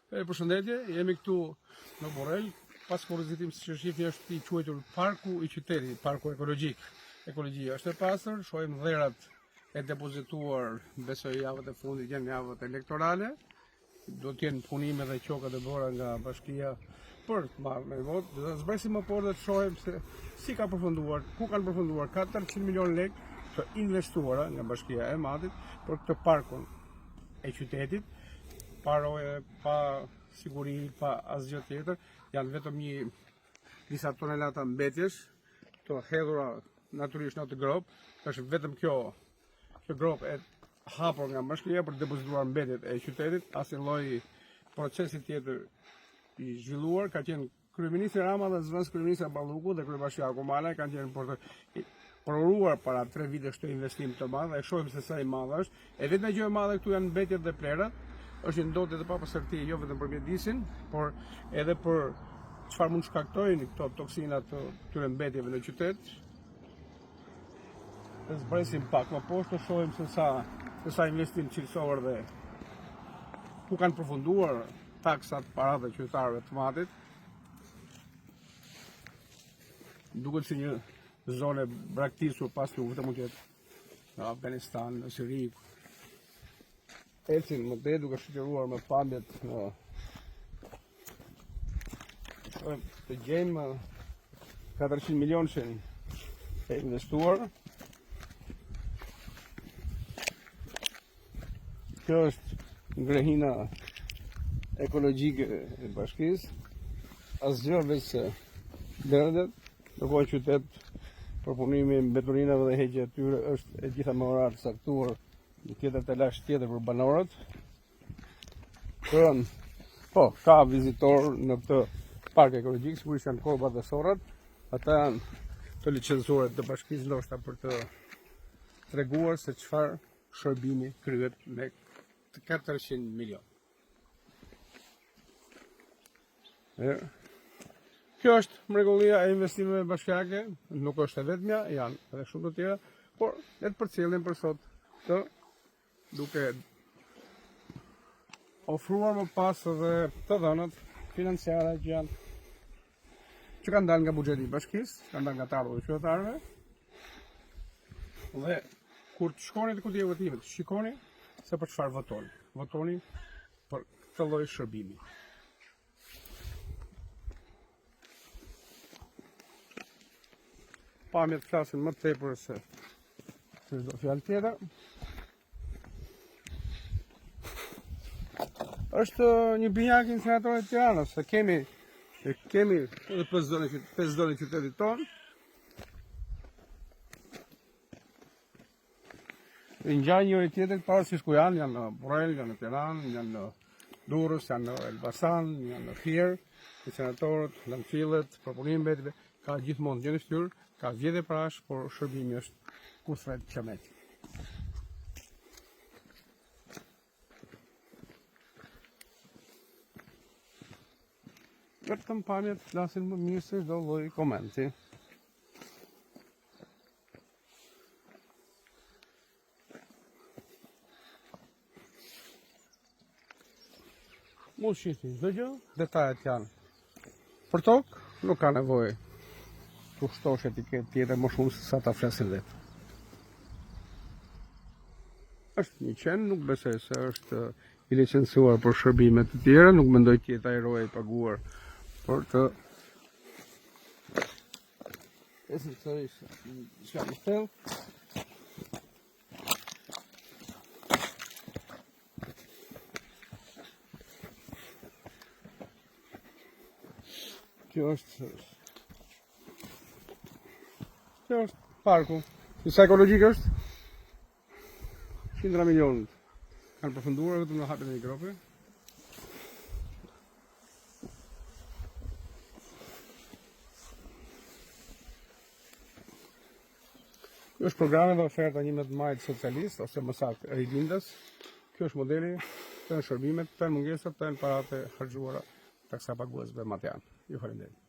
Përshëndetje, jemi këtu në Borrell, pas kurrizitim që shifni është i quajtur parku i qytetit, parku ekologjik. Ekologjia është e pastër, shohim dherat e depozituar, besoj javët e fundit janë javët elektorale, do të jenë punime dhe qoka të bëra nga bashkia për të marrë me votë, dhe zbresim më por dhe të shohim se si ka përfunduar, ku kanë përfunduar 400 milion lekë të investuara nga bashkia e Matit për këtë parkun e qytetit. Pa roje, pa siguri, pa asgjë tjetër, janë vetëm disa tonelata mbetjesh, të hedhura natyrisht në atë grop, është vetëm kjo grop e hapur nga bashkia për të depozituar mbetjet e qytetit, asnjë lloj procesi tjetër i zhvilluar, ka qenë kryeministri Rama dhe zëvendës kryeministri Balluku dhe kryebashkia Akomala kanë qenë për të provuar para 3 vitesh këtë investim të madh, e shohim se sa i madh është, e vetëm gjë e madhe këtu janë mbetjet dhe plerat. Është ndodhur edhe pa pastërti, jo vetëm për mjedisin, por edhe për çfarë mund shkaktojnë këto toksinat të këtyre mbetjeve në qytet. Ne zbresim pak më poshtë, shohim se sa investim cilësor dhe ku kanë përfunduar taksat paratë e qytetarëve të Matit. Duket si një zonë braktisur pas luftës, mund të jetë në Afganistan, në Siri. Ecin më te duke shoqëruar me pamjet të gjejmë 400 milion që e investuar. Kjo është ngrehina ekologjike e bashkisë. Asgjë veç se derdhet, ndërkohë qytet përpunimi mbeturinave dhe heqja e tyre është e gjitha me orar të caktuar. Një tjetër të lash tjetër për banorët. Ka vizitor në këtë park ekologjik, sigurisht janë korbat dhe sorrat. Ata janë të licencuar të bashkisë ndoshta për të treguar se çfarë shërbimi kryhet me 400 milion. Kjo është mrekullia e investimeve bashkiake, nuk është e vetmja, janë edhe shumë të tjera, por le të përcjellim për sot të duke ofruar më pas edhe të dhënat financiare që kanë dalë nga buxheti i bashkisë, kanë dalë nga tarët e qytetarëve. Dhe kur të shkoni te kutia e votimit, shikoni se për çfarë votoni. Votoni për këtë lloj shërbimi. Pamjet flasin më tepër se çdo fjalë tjetër. Është një binjak incinerator të Tiranës, se kemi edhe 5 zonë në qytetit tonë. Ngjan njëri tjetër pavarësisht ku janë në Borrell, janë në Tiranë, janë në Durrës, janë në Elbasan, janë në Fier, incineratorët, landfillet, përpunimi i mbetjeve, ka gjithmonë gjë në fytyrë, ka vjedhje parash, por shërbimi është kushtet qameti. Vetëm pamjet flasin më mirë se çdo lloj komenti. Mund shihni çdo gjë, detajet janë. Për tokë nuk ka nevojë të shtosh etiketë tjetër më shumë se sa ta flasin vetë. Është një qenë, nuk besoj se është i licencuar për shërbime të tjera, nuk mendoj të jetë ajroj i paguar për të Kjo është parku. Sa ekologjik është? 100 milionë kanë përfunduar vetëm në hapjen e një gropi. Kjo është programe dhe oferta 11 majit socialist, ose më saktë rilindës. Kjo është modeli, të në shërbimet, të në mungesat, të në parate harxhuara taksapaguesve matjanë. Ju falenderoj.